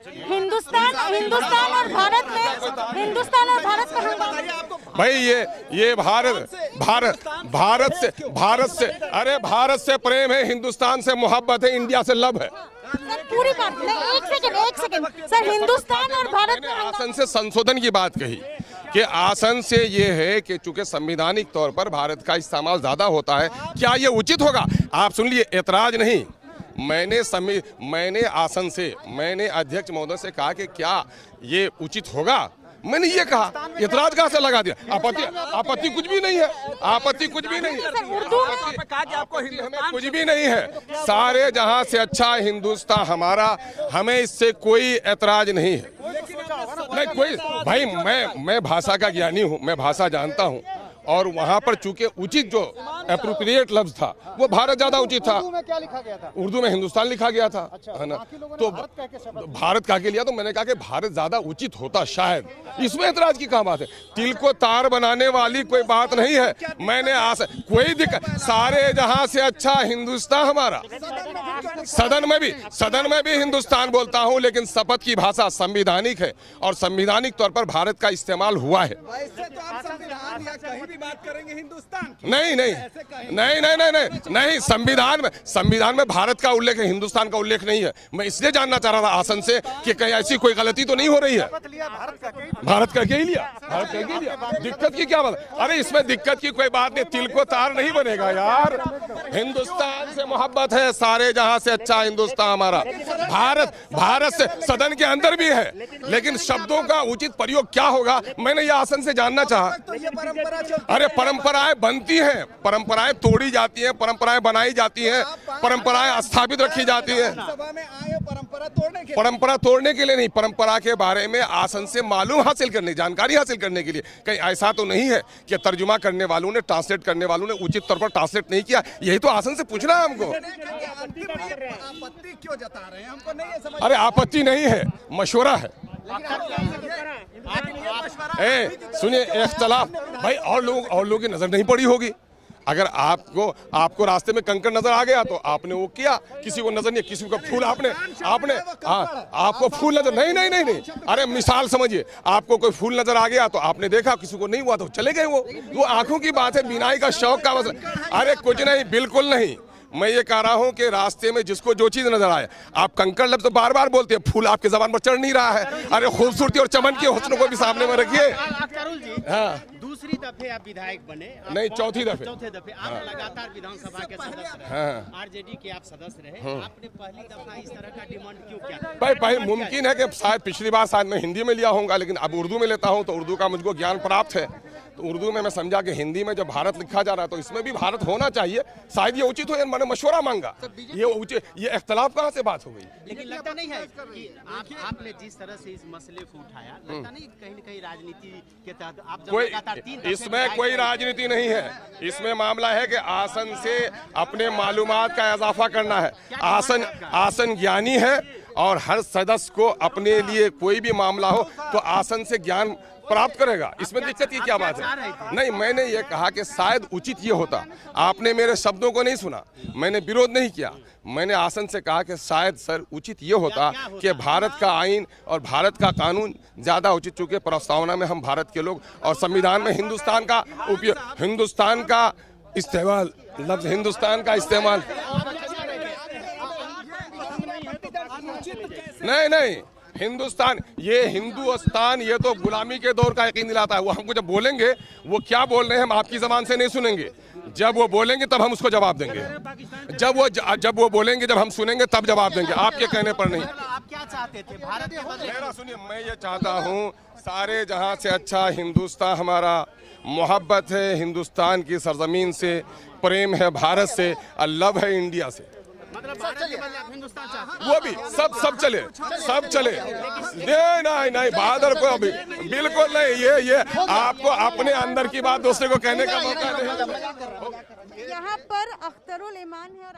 हिंदुस्तान और भारत में भाई ये भारत से प्रेम है, हिंदुस्तान से मोहब्बत है, इंडिया से लव है। पूरी बात नहीं, एक सेकंड सर, हिंदुस्तान और भारत में आसन से संशोधन की बात कही कि आसन से ये है कि चूंकि संवैधानिक तौर पर भारत का इस्तेमाल ज्यादा होता है, क्या ये उचित होगा? आप सुन लिए, ऐतराज नहीं। मैंने आसन से, मैंने अध्यक्ष महोदय से कहा कि क्या ये उचित होगा, मैंने ये कहा, इतराज कहाँ से लगा दिया? आपत्ति कुछ भी नहीं है, आपत्ति कुछ भी नहीं है, हमें कुछ भी नहीं है। सारे जहां से अच्छा हिंदुस्तान हमारा, हमें इससे कोई ऐतराज नहीं है। नहीं कोई, भाई मैं भाषा का ज्ञानी हूँ, मैं भाषा जानता हूँ, और वहाँ पर चूंकि उचित जो एप्रोप्रिएट लफ्ज था वो भारत ज्यादा उचित था। उर्दू में क्या लिखा गया था? उर्दू में हिंदुस्तान लिखा गया था, है ना? तो भारत कह के लिया, तो मैंने कहा कि भारत ज्यादा उचित होता शायद, इसमें एतराज की कहाँ बात है? तिल को तार बनाने वाली कोई बात नहीं है। मैंने कोई दिक्कत, सारे जहां से अच्छा हिंदुस्तान हमारा। सदन में भी हिंदुस्तान बोलता हूं, लेकिन शपथ की भाषा संवैधानिक है और संवैधानिक तौर पर भारत का इस्तेमाल हुआ है। बात करेंगे हिंदुस्तान की? नहीं, संविधान में भारत का उल्लेख है, हिंदुस्तान का उल्लेख नहीं है। मैं इसलिए जानना चाह रहा था आसन से कि कहीं ऐसी कोई गलती तो नहीं हो रही है। भारत का क्या ही लिया, दिक्कत की क्या बात? अरे इसमें दिक्कत की कोई बात नहीं, तिल को तार नहीं बनेगा यार। हिंदुस्तान से मोहब्बत है, सारे जहां से अच्छा हिंदुस्तान हमारा। भारत से सदन के अंदर भी है, लेकिन शब्दों का उचित प्रयोग क्या होगा, मैंने ये आसन से जानना चाहा। अरे परंपराएं बनती हैं, परंपराएं तोड़ी जाती हैं, परंपराएं बनाई जाती हैं, परंपराएं स्थापित रखी जाती हैं। परंपरा तोड़ने के लिए नहीं, परंपरा के बारे में आसन से मालूम हासिल करने, जानकारी हासिल करने के लिए। कहीं ऐसा तो नहीं है कि तर्जुमा करने वालों ने, ट्रांसलेट करने वालों ने उचित तौर पर ट्रांसलेट नहीं किया? यही तो आसन से पूछना है हमको। आपत्ति क्यों जता रहे हैं? हमको नहीं है समझ। अरे आपत्ति नहीं है, मशवरा है। सुनिए, इख्तलाफ भाई, और लोगों की नजर नहीं पड़ी होगी। अगर आपको रास्ते में कंकड़ नजर आ गया तो आपने वो किया, किसी को नजर नहीं, किसी को फूल आपको फूल नजर नहीं। अरे मिसाल समझिए, आपको कोई फूल नजर आ गया तो आपने देखा, किसी को नहीं हुआ तो चले गए। वो आंखों की बात है, बीनाई का शौक का मसला। अरे कुछ नहीं, बिल्कुल नहीं। मैं ये कह रहा हूँ कि रास्ते में जिसको जो चीज नजर आए, आप कंकड़ लफ्ज़ तो बार बार बोलते हैं, फूल आपके जबान पर चढ़ नहीं रहा है। अरे खूबसूरती और चमन के हुस्न को भी सामने में रखिए। हाँ, दूसरी दफे आप विधायक बने? नहीं, चौथे दफे आप लगातार विधानसभा के सदस्य रहे, आरजेडी के आप सदस्य रहे, आपने पहली दफा इस तरह का डिमांड क्यों किया? भाई मुमकिन है कि शायद पिछली बार शायद मैं हिंदी में लिया होऊंगा, लेकिन अब उर्दू में लेता हूँ तो उर्दू का मुझको ज्ञान प्राप्त है। तो उर्दू में मैं समझा कि हिंदी में जब भारत लिखा जा रहा है तो इसमें भी भारत होना चाहिए, शायद ये उचित हो। मैंने मशवरा मांगा, ये इख्तलाफ कहाँ से बात हो गई? लेकिन लगता नहीं है कि आपने जिस तरह से इस मसले को उठाया, लगता नहीं कहीं न कहीं राजनीति के तहत आप इसमें कोई राजनीति नहीं है। इसमें मामला है कि आसन से अपने मालूमात का इजाफा करना है। आसन ज्ञानी है और हर सदस्य को अपने लिए कोई भी मामला हो तो आसन से ज्ञान प्राप्त करेगा। इसमें दिक्कत की क्या बात है? नहीं, मैंने ये कहा कि शायद उचित ये होता। आपने मेरे शब्दों को नहीं सुना, मैंने विरोध नहीं किया। मैंने आसन से कहा कि शायद सर उचित ये होता कि भारत का आईन और भारत का कानून ज़्यादा उचित, चूँकि प्रस्तावना में हम भारत के लोग और संविधान में हिंदुस्तान का उपयोग, हिंदुस्तान का इस्तेमाल, लफ्ज़ हिंदुस्तान का इस्तेमाल नहीं, हिंदुस्तान, ये तो गुलामी के दौर का यकीन दिलाता है। वो हमको जब बोलेंगे, वो क्या बोल रहे हैं हम आपकी जबान से नहीं सुनेंगे। जब वो बोलेंगे तब हम उसको जवाब देंगे। जब वो बोलेंगे, जब हम सुनेंगे तब जवाब देंगे, आपके कहने पर नहीं। आप क्या चाहते थे? भारत के बदले मेरा सुनिए, मैं ये चाहता हूँ सारे जहां से अच्छा हिंदुस्तान हमारा, मोहब्बत है हिंदुस्तान की सरजमीन से, प्रेम है भारत से, और लव है इंडिया से। मतलब भारत के बदले आप हिंदुस्तान चाहते हैं? वो भी सब चले। नहीं, बहादुर को अभी बिल्कुल नहीं। ये आपको अपने अंदर की बात दूसरे को कहने का मौका नहीं। यहाँ पर अख्तरुल ईमान है और